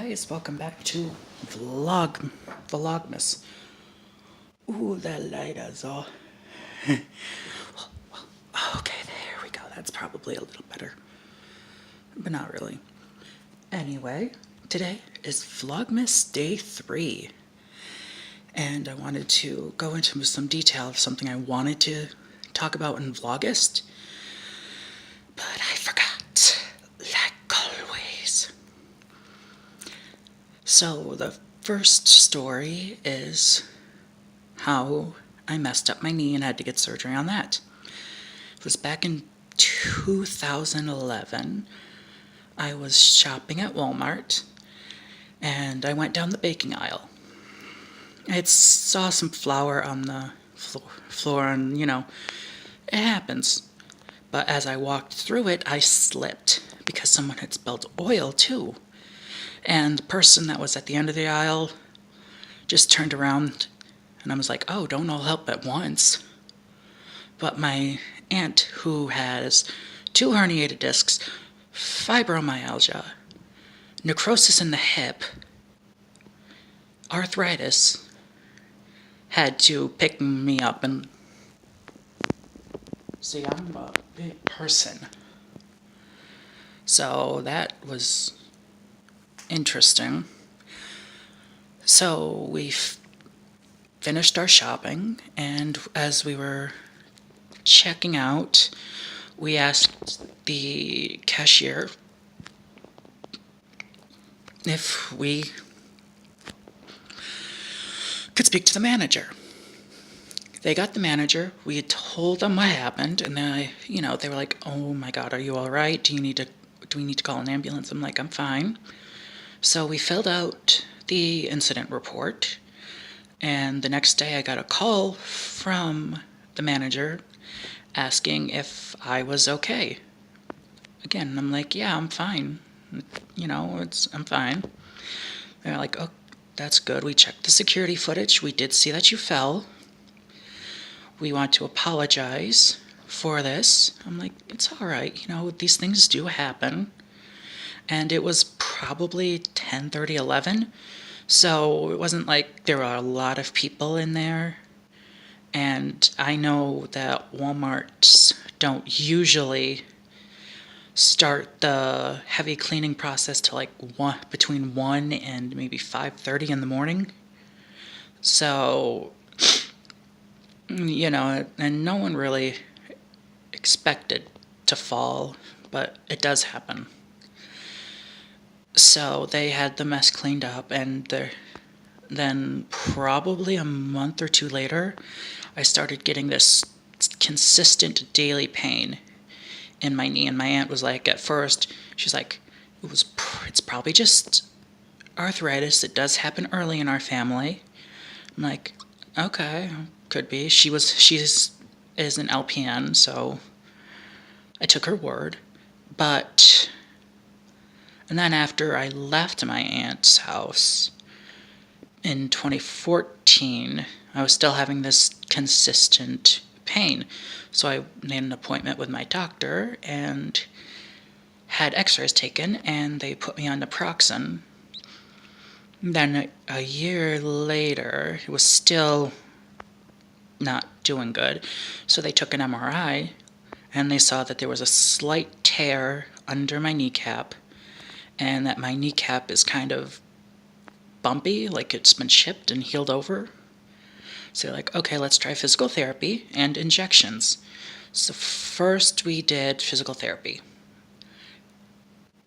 guys, welcome back to Vlogmas. Ooh, that light is all. Okay, there we go. That's probably a little better, but not really. Anyway, today is Vlogmas Day 3, and I wanted to go into some detail of something I wanted to talk about in Vlogust, but I forgot, like always. So the first story is how I messed up my knee and had to get surgery on that. It was back in 2011. I was shopping at Walmart, and I went down the baking aisle. I saw some flour on the floor, and, it happens. But as I walked through it, I slipped because someone had spilled oil, too. And the person that was at the end of the aisle just turned around, and I was like, oh, don't all help at once. But my aunt, who has 2 herniated discs, fibromyalgia, necrosis in the hip, arthritis, had to pick me up. And see, I'm a big person, so that was interesting. So we finished our shopping, and as we were checking out, we asked the cashier if we could speak to the manager. They got the manager. We had told them what happened, and then they were like, "Oh my God, are you all right? Do we need to call an ambulance?" I'm like, "I'm fine." So we filled out the incident report, and the next day I got a call from the manager asking if I was okay. Again, I'm like, "Yeah, I'm fine. I'm fine." They're like, "Oh, that's good. We checked the security footage. We did see that you fell. We want to apologize for this." I'm like, "It's all right. These things do happen." And it was probably 10:30, 11. So it wasn't like there were a lot of people in there. And I know that Walmarts don't usually start the heavy cleaning process till between 1 and maybe 5:30 in the morning. So, and no one really expected to fall, but it does happen. So they had the mess cleaned up, and then probably a month or 2 later, I started getting this consistent daily pain in my knee. And my aunt was like, at first, she's like, it's probably just arthritis. It does happen early in our family. I'm like, okay, could be. She's an LPN, so I took her word. And then after I left my aunt's house in 2014, I was still having this consistent pain. So I made an appointment with my doctor and had x-rays taken, and they put me on naproxen. Then a year later, it was still not doing good. So they took an MRI, and they saw that there was a slight tear under my kneecap, and that my kneecap is kind of bumpy, like it's been chipped and healed over. So they're like, okay, let's try physical therapy and injections. So first we did physical therapy.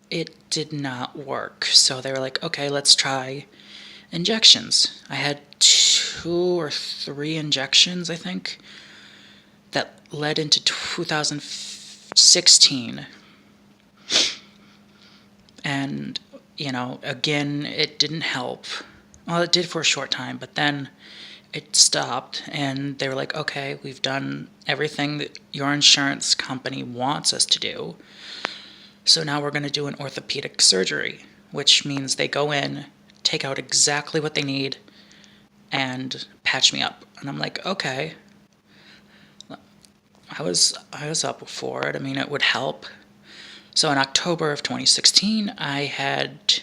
It did not work. So they were like, okay, let's try injections. I had 2 or 3 injections, I think, that led into 2016. And, again, it didn't help. Well, it did for a short time, but then it stopped, and they were like, okay, we've done everything that your insurance company wants us to do. So now we're going to do an orthopedic surgery, which means they go in, take out exactly what they need, and patch me up. And I'm like, okay. I was up for it. I mean, it would help. So in October of 2016, I had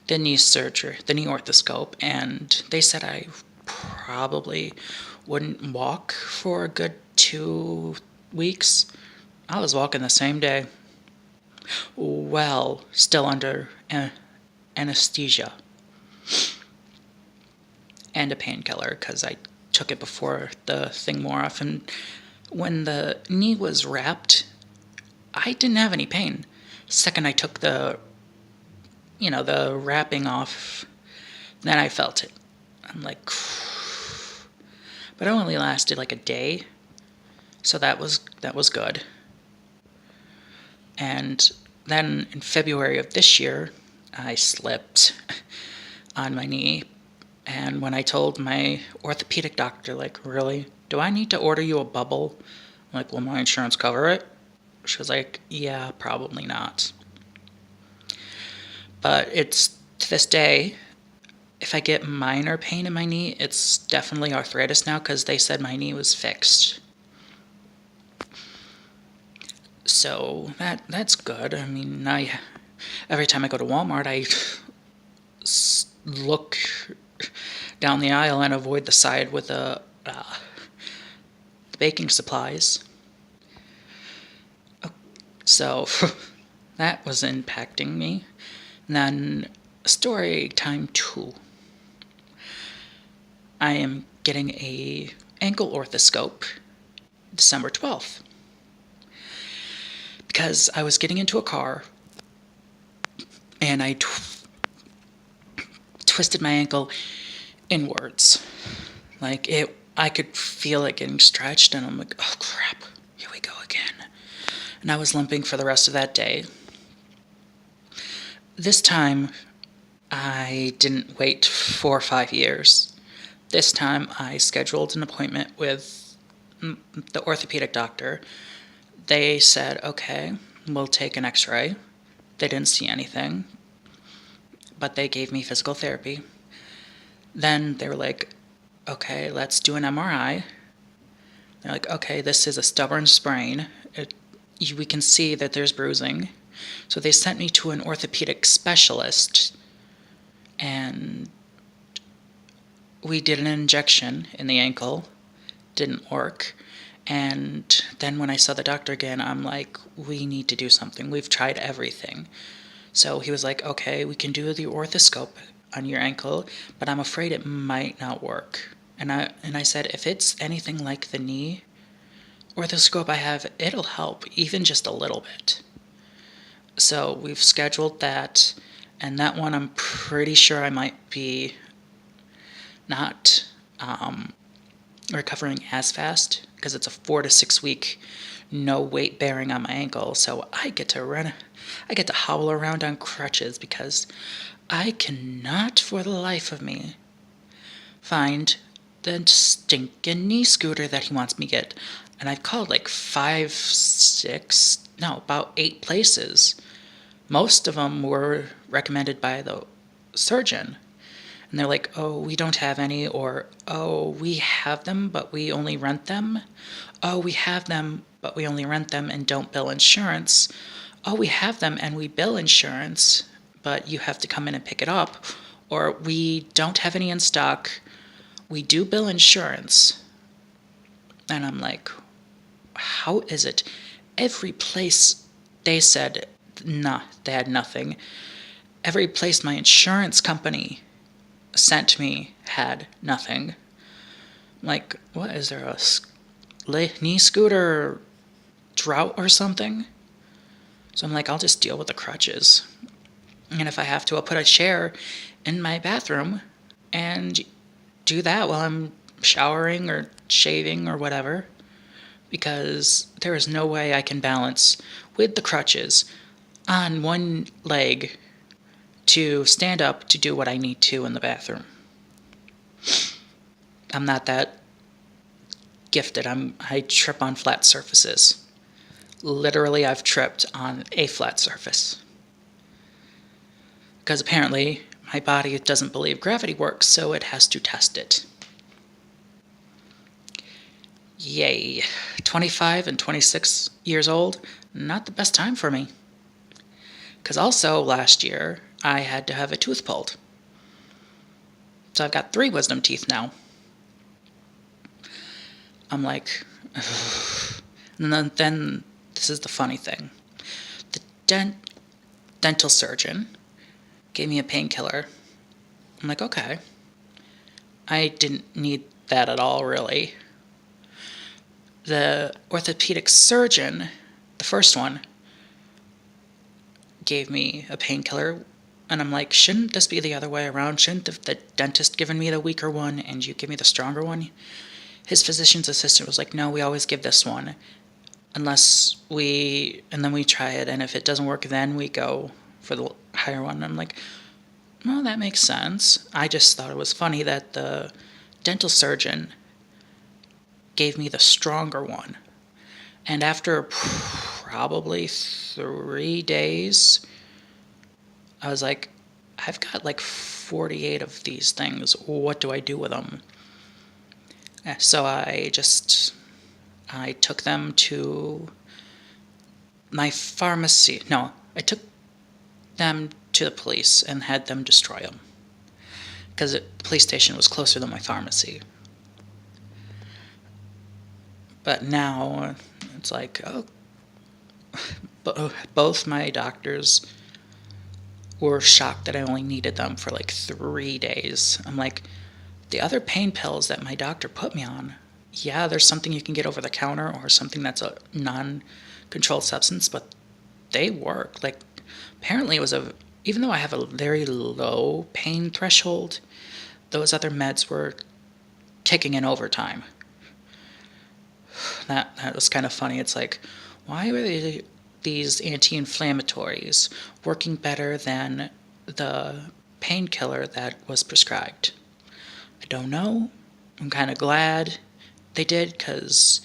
the knee surgery, the knee orthoscope, and they said I probably wouldn't walk for a good 2 weeks. I was walking the same day. Well, still under anesthesia and a painkiller because I took it before the thing wore off. And when the knee was wrapped, I didn't have any pain. Second I took the wrapping off, then I felt it. I'm like, but it only lasted like a day, so that was good. And then in February of this year, I slipped on my knee. And when I told my orthopedic doctor, like, really, do I need to order you a bubble? I'm like, will my insurance cover it? She was like, yeah, probably not. But it's, to this day, if I get minor pain in my knee, it's definitely arthritis now because they said my knee was fixed. So that's good. I mean, every time I go to Walmart, I look down the aisle and avoid the side with the baking supplies. So that was impacting me. And then Storytime 2. I am getting a ankle orthoscope December 12th. Because I was getting into a car and I twisted my ankle inwards. Like I could feel it getting stretched, and I'm like, oh crap, here we go again. And I was limping for the rest of that day. This time, I didn't wait 4 or 5 years. This time, I scheduled an appointment with the orthopedic doctor. They said, okay, we'll take an x-ray. They didn't see anything, but they gave me physical therapy. Then they were like, okay, let's do an MRI. They're like, okay, this is a stubborn sprain. We can see that there's bruising. So they sent me to an orthopedic specialist, and we did an injection in the ankle. Didn't work. And then when I saw the doctor again, I'm like, we need to do something. We've tried everything. So he was like, okay, we can do the orthoscope on your ankle, but I'm afraid it might not work. And I said, if it's anything like the knee orthoscope I have, it'll help, even just a little bit. So we've scheduled that, and that one I'm pretty sure I might be not recovering as fast because it's a 4 to 6 week no weight bearing on my ankle. So I get to howl around on crutches because I cannot for the life of me find the stinking knee scooter that he wants me to get. And I've called like about 8 places. Most of them were recommended by the surgeon. And they're like, oh, we don't have any, or, oh, we have them, but we only rent them. Oh, we have them, but we only rent them and don't bill insurance. Oh, we have them and we bill insurance, but you have to come in and pick it up. Or we don't have any in stock. We do bill insurance. And I'm like, how is it? Every place they said, nah, they had nothing. Every place my insurance company sent me had nothing. Like, what is there, a knee scooter drought or something? So I'm like, I'll just deal with the crutches. And if I have to, I'll put a chair in my bathroom and do that while I'm showering or shaving or whatever. Because there is no way I can balance with the crutches on one leg to stand up to do what I need to in the bathroom. I'm not that gifted. I trip on flat surfaces. Literally, I've tripped on a flat surface. Because apparently, my body doesn't believe gravity works, so it has to test it. Yay. 25 and 26 years old, not the best time for me. Because also last year, I had to have a tooth pulled. So I've got 3 wisdom teeth now. I'm like, ugh. And then this is the funny thing. The dental surgeon gave me a painkiller. I'm like, okay. I didn't need that at all, really. The orthopedic surgeon, the first one, gave me a painkiller, and I'm like, shouldn't this be the other way around? Shouldn't the dentist given me the weaker one and you give me the stronger one? His physician's assistant was like, no, we always give this one and then we try it, and if it doesn't work, then we go for the higher one. And I'm like, well, that makes sense. I just thought it was funny that the dental surgeon gave me the stronger one. And after probably 3 days, I was like, I've got like 48 of these things. What do I do with them? So I took them to my pharmacy. No, I took them to the police and had them destroy them. Because the police station was closer than my pharmacy. But now it's like, oh, both my doctors were shocked that I only needed them for like 3 days. I'm like, the other pain pills that my doctor put me on, yeah, there's something you can get over the counter or something that's a non-controlled substance, but they work. Like, apparently it was even though I have a very low pain threshold, those other meds were kicking in overtime. That was kind of funny. It's like, why were these anti-inflammatories working better than the painkiller that was prescribed? I don't know. I'm kind of glad they did, because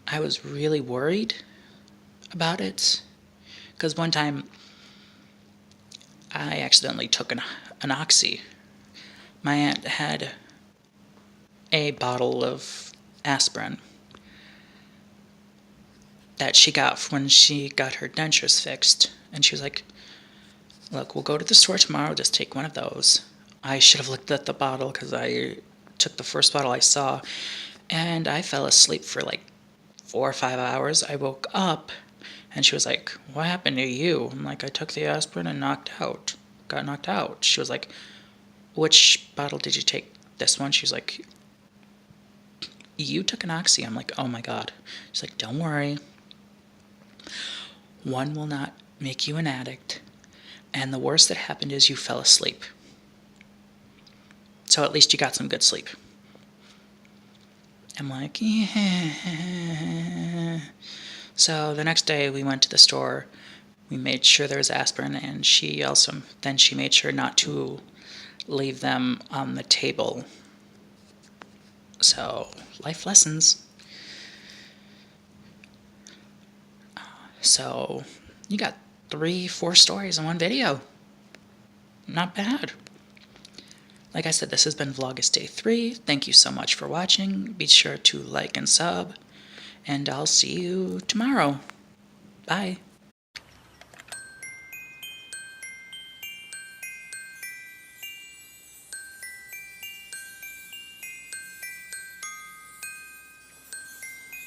I was really worried about it. Because one time I accidentally took an oxy. My aunt had a bottle of aspirin that she got when she got her dentures fixed. And she was like, look, we'll go to the store tomorrow, just take one of those. I should have looked at the bottle, because I took the first bottle I saw, and I fell asleep for like 4 or 5 hours. I woke up, and she was like, what happened to you? I'm like, I took the aspirin and got knocked out. She was like, which bottle did you take? This one? She was like, you took an oxy. I'm like, oh my God. She's like, don't worry. One will not make you an addict. And the worst that happened is you fell asleep. So at least you got some good sleep. I'm like, yeah. So the next day we went to the store. We made sure there was aspirin, and she made sure not to leave them on the table. So, life lessons. So, you got 3-4 stories in one video. Not bad. Like I said, this has been Vlogmas Day 3. Thank you so much for watching. Be sure to like and sub, and I'll see you tomorrow. Bye.